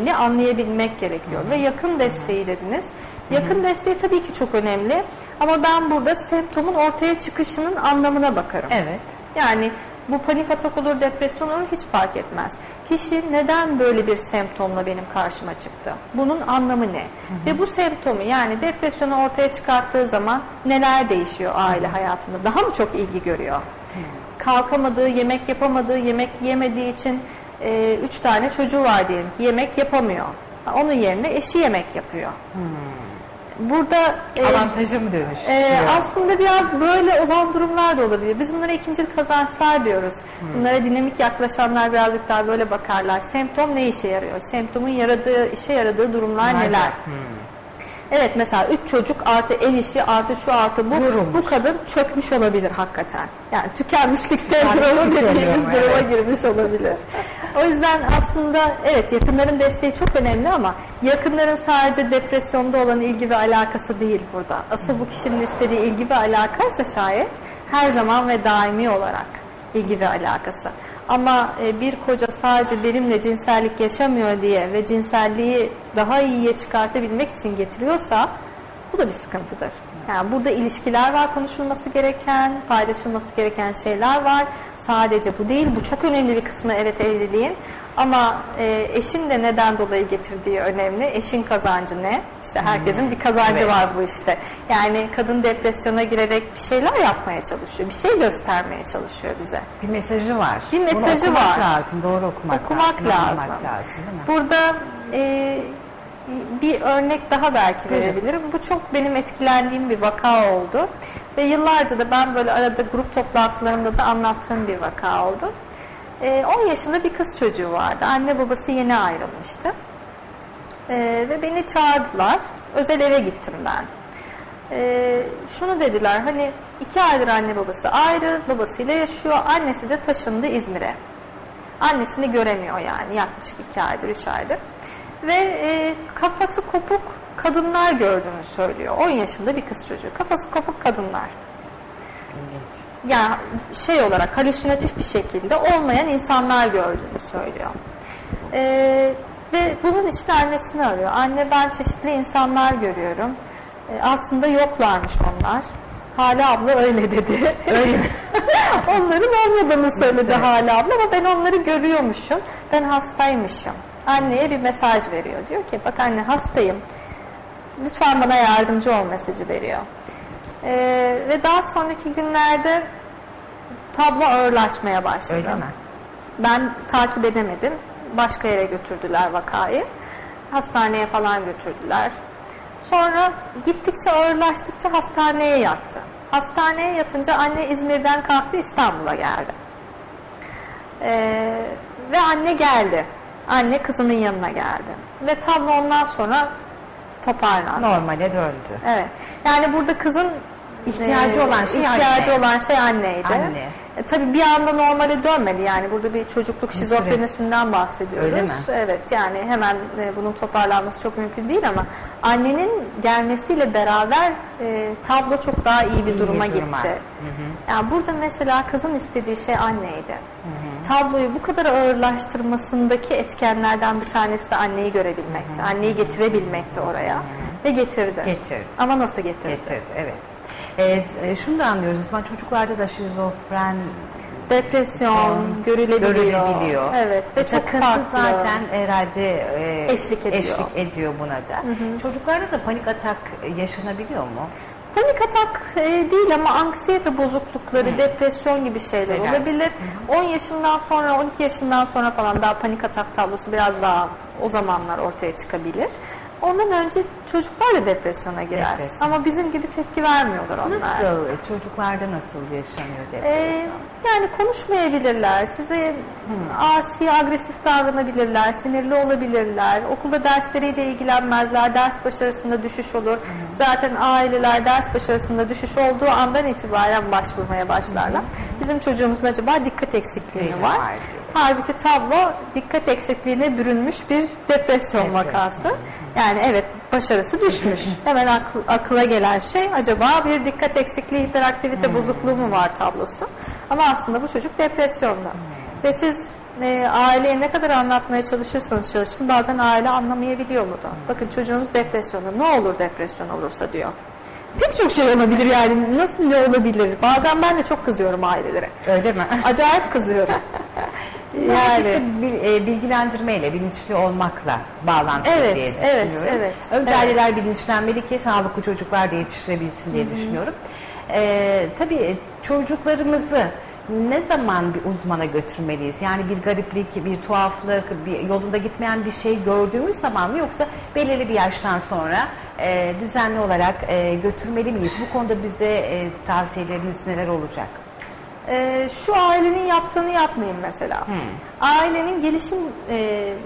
ne anlayabilmek gerekiyor. Ve yakın desteği dediniz. Yakın desteği tabii ki çok önemli ama ben burada semptomun ortaya çıkışının anlamına bakarım. Evet. Yani bu panik atak olur, depresyon olur hiç fark etmez. Kişi neden böyle bir semptomla benim karşıma çıktı? Bunun anlamı ne? Ve bu semptomu yani depresyonu ortaya çıkarttığı zaman neler değişiyor aile hayatında? Daha mı çok ilgi görüyor? Kalkamadığı, yemek yapamadığı, yemek yemediği için 3 tane çocuğu var diyelim ki yemek yapamıyor. Onun yerine eşi yemek yapıyor. Burada avantajı mı dönüşüyor? Aslında biraz böyle olan durumlar da olabilir. Biz bunlara ikincil kazançlar diyoruz. Bunlara dinamik yaklaşanlar birazcık daha böyle bakarlar. Semptom ne işe yarıyor? Semptomun işe yaradığı durumlar neler? Evet, mesela 3 çocuk artı ev işi artı şu artı bu kadın çökmüş olabilir hakikaten. Yani tükenmişlik sendromu dediğimiz duruma girmiş olabilir. O yüzden aslında evet yakınların desteği çok önemli ama yakınların sadece depresyonda olan ilgi ve alakası değil burada. Asıl bu kişinin istediği ilgi ve alakaysa şayet her zaman ve daimi olarak ilgi ve alakası. Ama bir koca sadece benimle cinsellik yaşamıyor diye ve cinselliği daha iyiye çıkartabilmek için getiriyorsa bu da bir sıkıntıdır. Yani burada ilişkiler var, konuşulması gereken, paylaşılması gereken şeyler var. Sadece bu değil, bu çok önemli bir kısmı evet evliliğin. Ama eşin de neden dolayı getirdiği önemli. Eşin kazancı ne? İşte herkesin bir kazancı var bu işte. Yani kadın depresyona girerek bir şeyler yapmaya çalışıyor. Bir şey göstermeye çalışıyor bize. Bir mesajı var. Bir mesajı Bunu okumak var. lazım, doğru okumak lazım. Değil mi? Burada bir örnek daha belki verebilirim. Bu çok benim etkilendiğim bir vaka oldu. Ve yıllarca da ben böyle arada grup toplantılarımda da anlattığım bir vaka oldu. 10 yaşında bir kız çocuğu vardı. Anne babası yeni ayrılmıştı. Ve beni çağırdılar. Özel eve gittim ben. Şunu dediler, hani 2 aydır anne babası ayrı, babasıyla yaşıyor. Annesi de taşındı İzmir'e. Annesini göremiyor yani yaklaşık 2 aydır, 3 aydır. Ve kafası kopuk kadınlar gördüğünü söylüyor. 10 yaşında bir kız çocuğu. Kafası kopuk kadınlar. Yani şey olarak halüsinatif bir şekilde olmayan insanlar gördüğünü söylüyor. Ve bunun için annesini arıyor. Anne, ben çeşitli insanlar görüyorum. Aslında yoklarmış onlar. Hale abla öyle dedi. Öyle. Onların olmadığını söyledi Hale abla ama ben onları görüyormuşum. Ben hastaymışım. Anneye bir mesaj veriyor. Diyor ki bak anne, hastayım. Lütfen bana yardımcı ol mesajı veriyor. Ve daha sonraki günlerde tablo ağırlaşmaya başladı. Öyle mi? Ben takip edemedim. Başka yere götürdüler vakayı. Hastaneye falan götürdüler. Sonra gittikçe ağırlaştıkça hastaneye yattı. Hastaneye yatınca anne İzmir'den kalktı, İstanbul'a geldi. Ve anne geldi. Anne kızının yanına geldi. Ve tablo ondan sonra toparlandı. Normale döndü. Evet. Yani burada kızın İhtiyacı olan şey ihtiyacı anne. olan şey anneydi. Anne. Tabii bir anda normale dönmedi. Yani burada bir çocukluk şizofrenisinden bahsediyoruz. Öyle mi? Evet. Yani hemen bunun toparlanması çok mümkün değil ama annenin gelmesiyle beraber tablo çok daha iyi bir duruma gitti. Hı. Yani burada mesela kızın istediği şey anneydi. Tabloyu bu kadar ağırlaştırmasındaki etkenlerden bir tanesi de anneyi görebilmekti. Anneyi getirebilmekti oraya. Ve getirdi. Getirdi. Ama nasıl getirdi? Getirdi, evet. Şunu da anlıyoruz. Çocuklarda da şizofren depresyon görülebiliyor. Evet ve çok takıntı farklı. zaten herhalde Eşlik ediyor buna da. Çocuklarda da panik atak yaşanabiliyor mu? Panik atak değil ama anksiyete bozuklukları, depresyon gibi şeyler olabilir. 10 yaşından sonra, 12 yaşından sonra falan daha panik atak tablosu biraz daha o zamanlar ortaya çıkabilir. Ondan önce çocuklar da depresyona girer. Ama bizim gibi tepki vermiyorlar onlar. Nasıl? Çocuklarda nasıl yaşanıyor depresyon? Yani konuşmayabilirler, size asi, agresif davranabilirler, sinirli olabilirler, okulda dersleriyle ilgilenmezler, ders başarısında düşüş olur. Zaten aileler ders başarısında düşüş olduğu andan itibaren başvurmaya başlarlar. Bizim çocuğumuzun acaba dikkat eksikliği mi var? Halbuki tablo dikkat eksikliğine bürünmüş bir depresyon vakası. Yani evet, başarısı düşmüş. Hemen akla gelen şey acaba bir dikkat eksikliği, hiperaktivite bozukluğu mu var tablosu. Ama aslında bu çocuk depresyonda. Ve siz aileye ne kadar anlatmaya çalışırsanız çalışın bazen aile anlamayabiliyor mu da? Bakın çocuğunuz depresyonda, ne olur depresyon olursa diyor. Pek çok şey olabilir yani. Nasıl ne olabilir? Bazen ben de çok kızıyorum ailelere. Öyle mi? Acayip kızıyorum. Yani işte bilgilendirmeyle, bilinçli olmakla bağlantılı diye düşünüyorum. Evet. Önce aileler bilinçlenmeli ki sağlıklı çocuklar da yetiştirebilsin diye düşünüyorum. Tabii çocuklarımızı ne zaman bir uzmana götürmeliyiz? Yani bir gariplik, bir tuhaflık, bir yolunda gitmeyen bir şey gördüğümüz zaman mı, yoksa belirli bir yaştan sonra düzenli olarak götürmeli miyiz? Bu konuda bize tavsiyeleriniz neler olacak? Şu ailenin yaptığını yapmayın mesela. Ailenin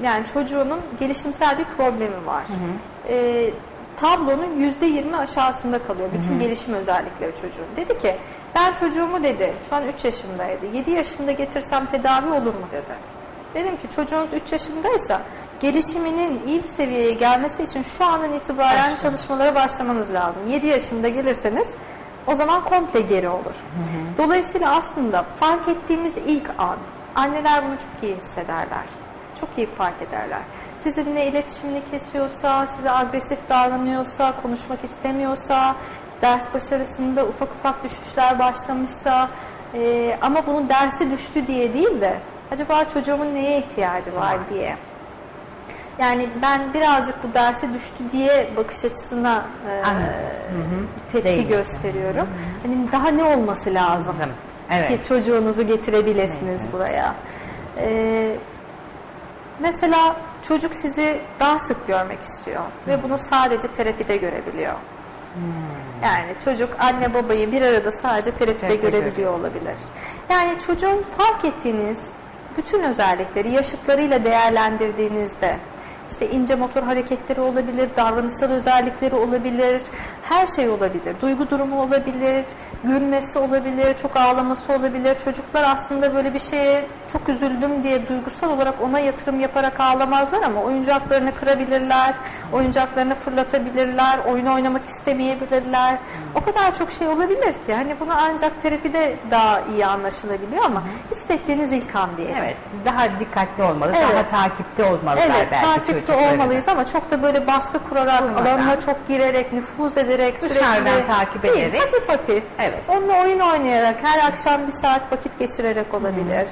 yani çocuğunun gelişimsel bir problemi var. Tablonun %20 aşağısında kalıyor. Bütün gelişim özellikleri çocuğun. Dedi ki ben çocuğumu dedi, şu an 3 yaşındaydı. 7 yaşında getirsem tedavi olur mu dedi. Dedim ki çocuğunuz 3 yaşındaysa gelişiminin iyi bir seviyeye gelmesi için şu andan itibaren çalışmalara başlamanız lazım. 7 yaşında gelirseniz o zaman komple geri olur. Dolayısıyla aslında fark ettiğimiz ilk an, anneler bunu çok iyi hissederler. Çok iyi fark ederler. Sizinle iletişimini kesiyorsa, size agresif davranıyorsa, konuşmak istemiyorsa, ders başarısında ufak ufak düşüşler başlamışsa, ama bunun dersi düştü diye değil de acaba çocuğumun neye ihtiyacı var diye. Yani ben birazcık bu derse düştü diye bakış açısına tepki gösteriyorum. Hani daha ne olması lazım ki çocuğunuzu getirebilirsiniz buraya. Mesela çocuk sizi daha sık görmek istiyor ve bunu sadece terapide görebiliyor. Yani çocuk anne babayı bir arada sadece terapide görebiliyor olabilir. Yani çocuğun fark ettiğiniz bütün özellikleri yaşıtlarıyla değerlendirdiğinizde işte ince motor hareketleri olabilir, davranışsal özellikleri olabilir, her şey olabilir. Duygu durumu olabilir, gülmesi olabilir, çok ağlaması olabilir. Çocuklar aslında böyle bir şeye çok üzüldüm diye duygusal olarak ona yatırım yaparak ağlamazlar ama oyuncaklarını kırabilirler, oyuncaklarını fırlatabilirler, oyun oynamak istemeyebilirler. O kadar çok şey olabilir ki hani bunu ancak terapide daha iyi anlaşılabiliyor ama hissettiğiniz ilk an diyelim. Evet, daha dikkatli olmalı, daha takipte olmalılar belki takipte olmalıyız ama çok da böyle baskı kurarak, alanına çok girerek, nüfuz ederek, dışarıdan takip ederek. Hafif hafif. Evet. Onunla oyun oynayarak, her akşam 1 saat vakit geçirerek olabilir.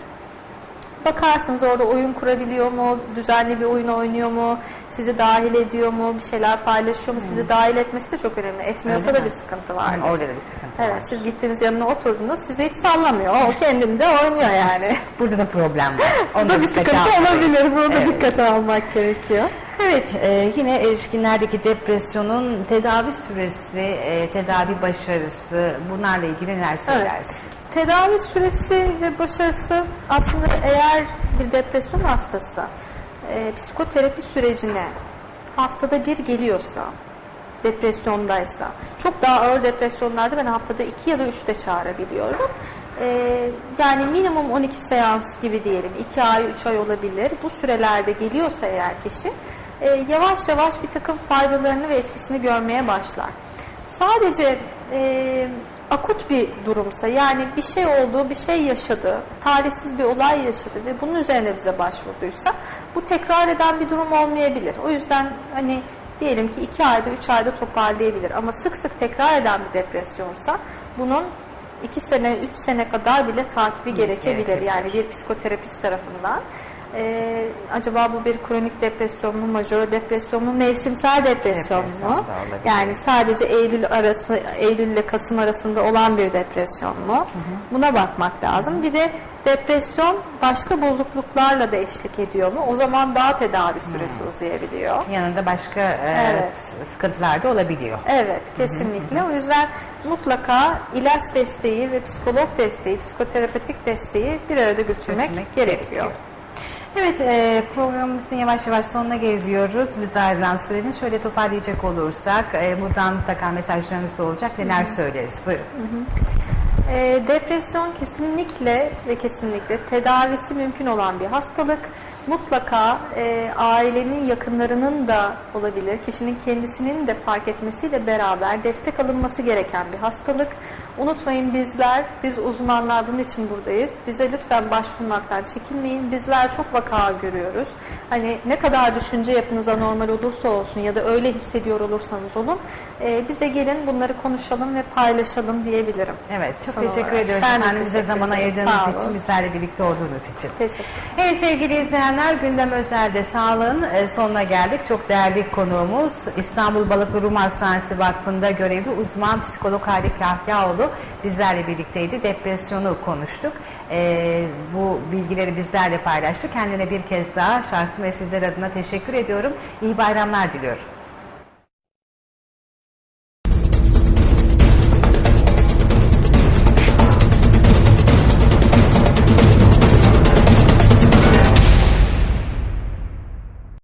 Bakarsınız orada oyun kurabiliyor mu, düzenli bir oyun oynuyor mu, sizi dahil ediyor mu, bir şeyler paylaşıyor mu, sizi dahil etmesi de çok önemli. Etmiyorsa da bir sıkıntı vardır. Orada da bir sıkıntı var. Evet, siz gittiniz yanına oturdunuz, sizi hiç sallamıyor. O kendinde oynuyor yani. Burada da problem var. Burada bir sıkıntı olabilir. Burada dikkate almak gerekiyor. Evet, yine erişkinlerdeki depresyonun tedavi süresi, tedavi başarısı, bunlarla ilgili neler söylersiniz? Evet. Tedavi süresi ve başarısı aslında eğer bir depresyon hastası psikoterapi sürecine haftada bir geliyorsa, depresyondaysa, çok daha ağır depresyonlarda ben haftada 2 ya da 3 de çağırabiliyorum. Yani minimum 12 seans gibi diyelim, 2 ay 3 ay olabilir. Bu sürelerde geliyorsa eğer kişi yavaş yavaş bir takım faydalarını ve etkisini görmeye başlar. Sadece akut bir durumsa, yani bir şey oldu, bir şey yaşadı, talihsiz bir olay yaşadı ve bunun üzerine bize başvurduysa bu tekrar eden bir durum olmayabilir. O yüzden hani diyelim ki 2 ayda 3 ayda toparlayabilir ama sık sık tekrar eden bir depresyonsa bunun 2 sene 3 sene kadar bile takibi gerekebilir. Yani bir psikoterapist tarafından. Acaba bu bir kronik depresyon mu, majör depresyon mu, mevsimsel depresyon mu? Yani sadece Eylül ile Kasım arasında olan bir depresyon mu? Buna bakmak lazım. Bir de depresyon başka bozukluklarla da eşlik ediyor mu? O zaman daha tedavi süresi uzayabiliyor. Yanında başka sıkıntılar da olabiliyor. Evet, kesinlikle. O yüzden mutlaka ilaç desteği ve psikolog desteği, psikoterapetik desteği bir arada götürmek gerekiyor. Evet, programımızın yavaş yavaş sonuna geliyoruz. Biz ayrılan sürenin şöyle toparlayacak olursak, buradan mutlaka mesajlarımız da olacak. Neler söyleriz? Buyurun. Depresyon kesinlikle ve kesinlikle tedavisi mümkün olan bir hastalık. Mutlaka ailenin, yakınlarının da olabilir, kişinin kendisinin de fark etmesiyle beraber destek alınması gereken bir hastalık. Unutmayın, biz uzmanlar bunun için buradayız. Bize lütfen başvurmaktan çekinmeyin. Bizler çok vaka görüyoruz. Hani ne kadar düşünce yapınız anormal olursa olsun ya da öyle hissediyor olursanız olun, bize gelin, bunları konuşalım ve paylaşalım diyebilirim. Evet, çok teşekkür ediyoruz. Ben bize zaman ayırdığınız için, bizlerle birlikte olduğunuz için. Teşekkür. Evet sevgili izleyenler, Gündem Özel'de sağlığın sonuna geldik. Çok değerli konuğumuz İstanbul Balıklı Rum Hastanesi Vakfı'nda görevli uzman psikolog Halik Kahyaoğlu bizlerle birlikteydi. Depresyonu konuştuk. Bu bilgileri bizlerle paylaştı. Kendine bir kez daha şahsım ve sizler adına teşekkür ediyorum. İyi bayramlar diliyorum.